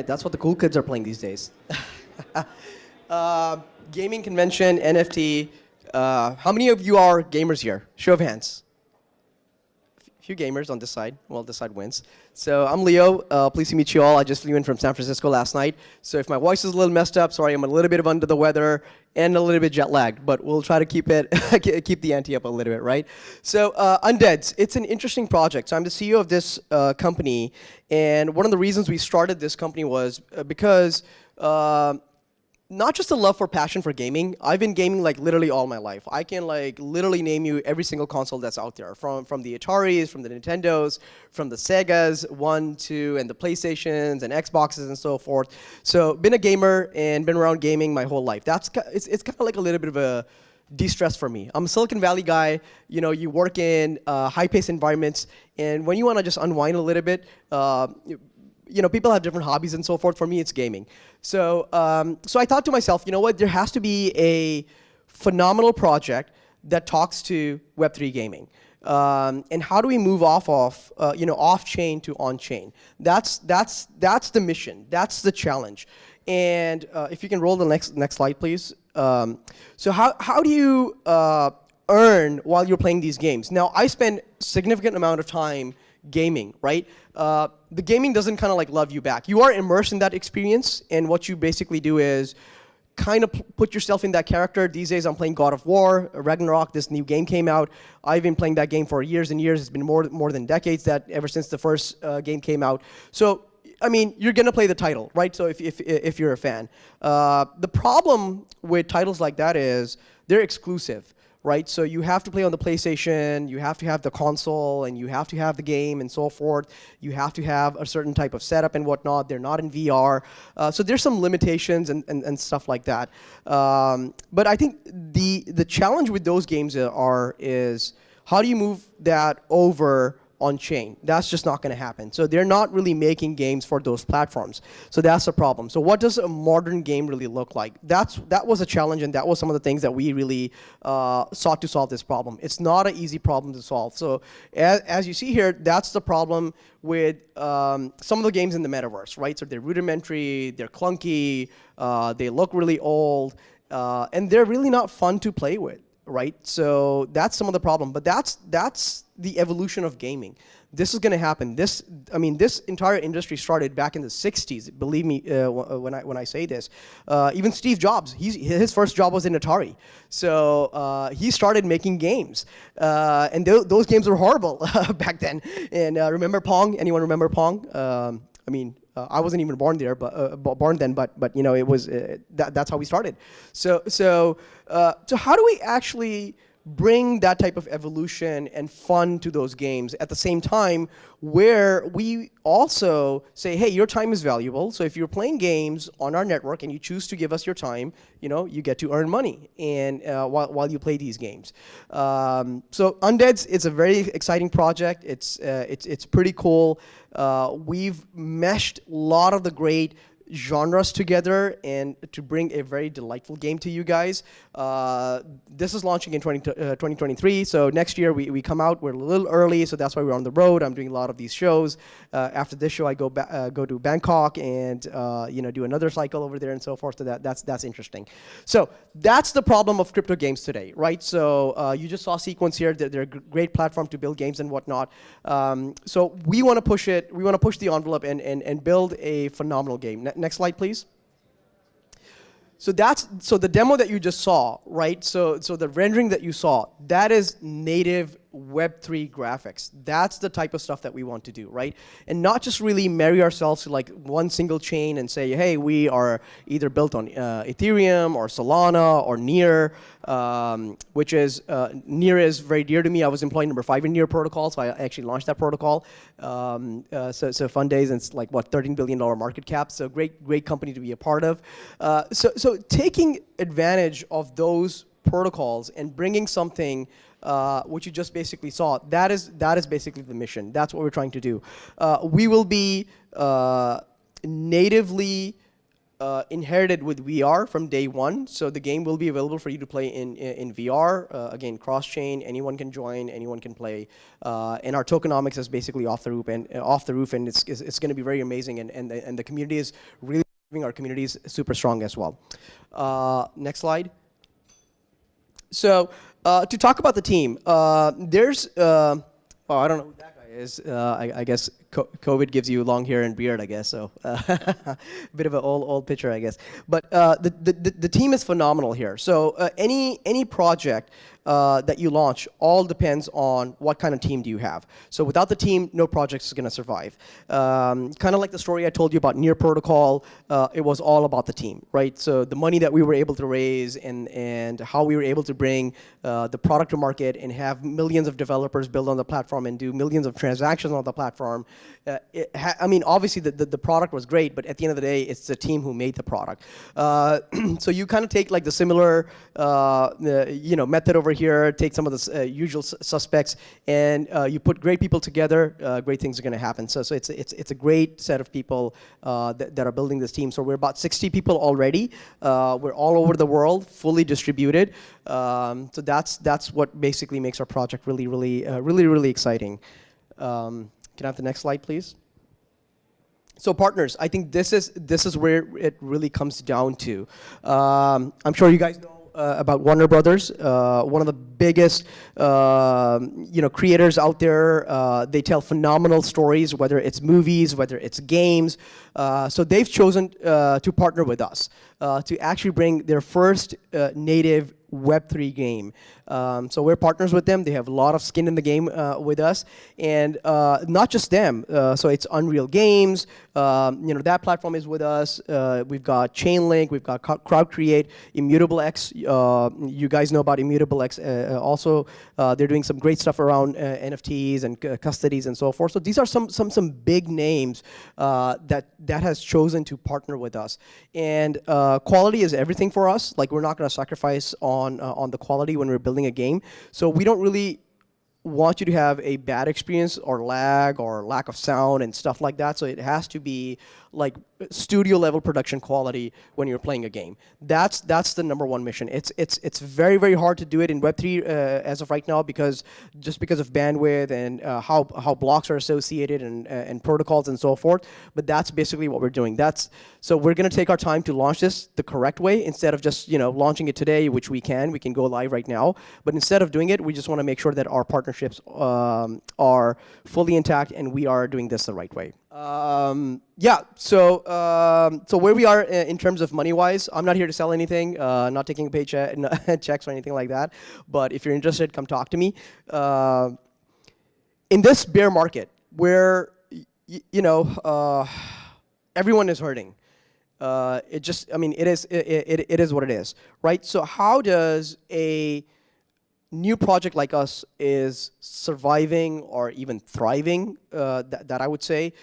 right, that's what the cool kids are playing these days. Gaming convention, NFT. How many of you are gamers here? Show of hands. A few gamers on this side. Well, this side wins. So I'm Leo. Pleased to meet you all. I just flew in from San Francisco last night. So if my voice is a little messed up, sorry, I'm a little bit under the weather and a little bit jet lagged. But we'll try to keep the ante up a little bit, right? So Undeads, it's an interesting project. So I'm the CEO of this company. And one of the reasons we started this company was because not just a love for passion for gaming. I've been gaming like literally all my life. I can like literally name you every single console that's out there, from the Ataris, from the Nintendos, from the Segas, 1, 2, and the PlayStations and Xboxes and so forth. So been a gamer and been around gaming my whole life. It's kind of like a little bit of a de-stress for me. I'm a Silicon Valley guy. You know, you work in high-paced environments, and when you want to just unwind a little bit, you know, people have different hobbies and so forth. For me, it's gaming. So, so I thought to myself, you know what? There has to be a phenomenal project that talks to Web3 gaming. And how do we move off of, you know, off-chain to on-chain? That's the mission. That's the challenge. And if you can roll the next slide, please. So how do you earn while you're playing these games? Now, I spend significant amount of time gaming, right? The gaming doesn't kind of like love you back. You are immersed in that experience, and what you basically do is kind of put yourself in that character. These days I'm playing God of War, Ragnarok. This new game came out. I've been playing that game for years and years. It's been more than decades, that ever since the first game came out. So I mean, you're gonna play the title, right? So if you're a fan. The problem with titles like that is they're exclusive. Right, so you have to play on the PlayStation, you have to have the console, and you have to have the game and so forth. You have to have a certain type of setup and whatnot. They're not in VR. So there's some limitations and stuff like that. But I think the challenge with those games is how do you move that over on-chain? That's just not going to happen. So they're not really making games for those platforms. So that's a problem. So what does a modern game really look like? That was a challenge, and that was some of the things that we really sought to solve this problem. It's not an easy problem to solve. So as you see here, that's the problem with some of the games in the metaverse, right? So they're rudimentary, they're clunky, they look really old, and they're really not fun to play with. Right, so that's some of the problem, but that's the evolution of gaming. This is going to happen. This entire industry started back in the '60s. Believe me when I say this. Even Steve Jobs, his first job was in Atari, so he started making games, and those games were horrible back then. And remember Pong? Anyone remember Pong? I wasn't even born there, born then, but you know, it was that's how we started. So how do we actually bring that type of evolution and fun to those games at the same time, where we also say, hey, your time is valuable. So if you're playing games on our network and you choose to give us your time, you know, you get to earn money and while you play these games. So Undeads, it's a very exciting project. It's pretty cool. We've meshed a lot of the great genres together and to bring a very delightful game to you guys. This is launching in 2023, so next year we come out. We're a little early, so that's why we're on the road. I'm doing a lot of these shows. After this show, I go to Bangkok and you know, do another cycle over there and so forth. So that's interesting. So that's the problem of crypto games today, right? So you just saw Sequence here. They're a great platform to build games and whatnot. So we want to push it. We want to push the envelope and build a phenomenal game. Next slide, please. So the demo that you just saw, right? So the rendering that you saw, that is native Web3 graphics. That's the type of stuff that we want to do, right? And not just really marry ourselves to like one single chain and say, hey, we are either built on Ethereum or Solana or Near, which is, Near is very dear to me. I was employee number 5 in Near protocol, so I actually launched that protocol. So fun days, and it's like, what, $13 billion market cap, so great company to be a part of. So taking advantage of those protocols and bringing something which you just basically saw, that is basically the mission. That's what we're trying to do. We will be natively inherited with VR from day one, so the game will be available for you to play in VR. Again, cross-chain, anyone can join, anyone can play, and our tokenomics is basically off the roof, and it's going to be very amazing, and the community is really our community is super strong as well. Next slide. So to talk about the team, there's I don't know who that guy is. I guess COVID gives you long hair and beard, I guess. So bit of an old picture, I guess. But the team is phenomenal here. So any project that you launch all depends on what kind of team do you have. So without the team, no project is going to survive. Kind of like the story I told you about Near Protocol, it was all about the team, right? So the money that we were able to raise and how we were able to bring the product to market and have millions of developers build on the platform and do millions of transactions on the platform. I mean, obviously the product was great, but at the end of the day, it's the team who made the product. So you kind of take like the similar method over here, take some of the usual suspects, and you put great people together, great things are going to happen. So it's a great set of people that are building this team. So we're about 60 people already. We're all over the world, fully distributed. So that's what basically makes our project really exciting. Can I have the next slide, please? So partners, I think this is where it really comes down to. I'm sure you guys know about Warner Brothers, one of the biggest creators out there. They tell phenomenal stories, whether it's movies, whether it's games. So they've chosen to partner with us to actually bring their first native Web3 game. So we're partners with them. They have a lot of skin in the game with us, and not just them. So it's Unreal Games. That platform is with us. We've got Chainlink. We've got CrowdCreate, Immutable X. You guys know about Immutable X. Also, they're doing some great stuff around NFTs and custodies and so forth. So these are some big names that has chosen to partner with us. And quality is everything for us. Like, we're not going to sacrifice on the quality when we're building a game. So we don't really want you to have a bad experience or lag or lack of sound and stuff like that. So it has to be like studio level production quality when you're playing a game. That's the number one mission. It's very hard to do it in Web3 as of right now because of bandwidth and how blocks are associated and protocols and so forth. But that's basically what we're doing. So we're going to take our time to launch this the correct way instead of just launching it today, which we can go live right now. But instead of doing it, we just want to make sure that our partnerships are fully intact and we are doing this the right way. So where we are in terms of money-wise, I'm not here to sell anything, not taking paycheck, checks or anything like that. But if you're interested, come talk to me. In this bear market, where everyone is hurting, it is what it is, right? So how does a new project like us is surviving or even thriving, that I would say.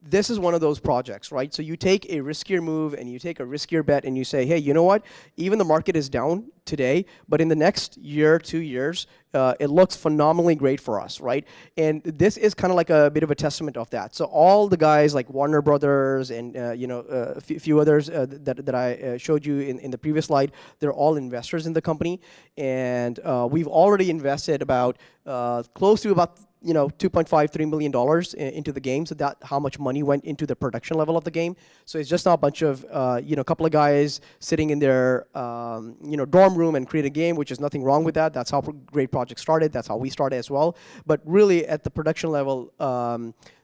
This is one of those projects, right? So you take a riskier move and you take a riskier bet and you say, hey, you know what? Even the market is down today, but in the next year, 2 years, it looks phenomenally great for us, right? And this is kind of like a bit of a testament of that. So all the guys like Warner Brothers and a few others that I showed you in the previous slide, they're all investors in the company, and we've already invested about close to about $2.53 million into the game. So that how much money went into the production level of the game. So it's just not a bunch of a couple of guys sitting in their dorm room and create a game, which is nothing wrong with that. That's how great projects started. That's how we started as well. But really, at the production level,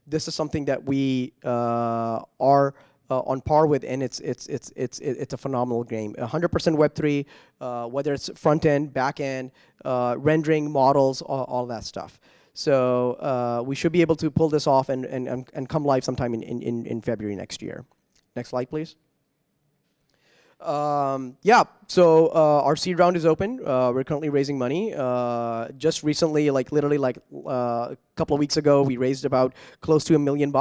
this is something that we are on par with, and it's a phenomenal game. 100% Web3, whether it's front end, back end, rendering, models, all that stuff. So we should be able to pull this off and come live sometime in February next year. Next slide, please. Yeah, so our seed round is open. We're currently raising money. Just recently, like literally like a couple of weeks ago, we raised about close to $1 million.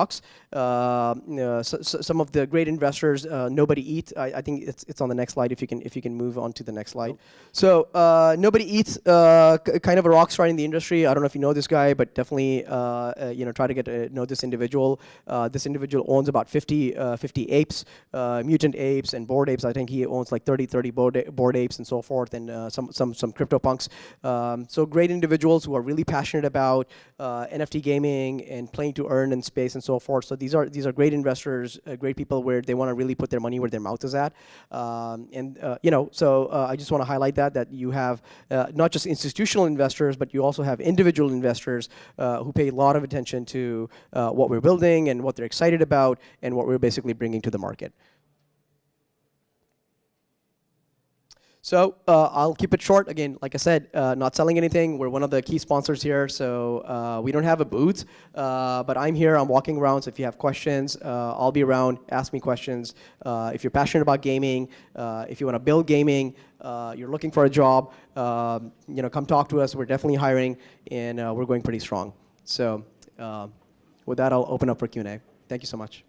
Some of the great investors, Nobody Eat. I think it's on the next slide. If you can move on to the next slide. So Nobody Eats, kind of a rock star in the industry. I don't know if you know this guy, but definitely try to get to know this individual. This individual owns about 50 apes, mutant apes and bored apes. I think he owns like 30 bored apes and so forth, and some CryptoPunks. So great individuals who are really passionate about NFT gaming and playing to earn in space and so forth. So these are great investors, great people where they want to really put their money where their mouth is at. I just want to highlight that you have not just institutional investors, but you also have individual investors who pay a lot of attention to what we're building and what they're excited about and what we're basically bringing to the market. So I'll keep it short. Again, like I said, not selling anything. We're one of the key sponsors here, so we don't have a booth. But I'm here. I'm walking around. So if you have questions, I'll be around. Ask me questions. If you're passionate about gaming, if you want to build gaming, you're looking for a job, come talk to us. We're definitely hiring, and we're going pretty strong. So with that, I'll open up for Q&A. Thank you so much.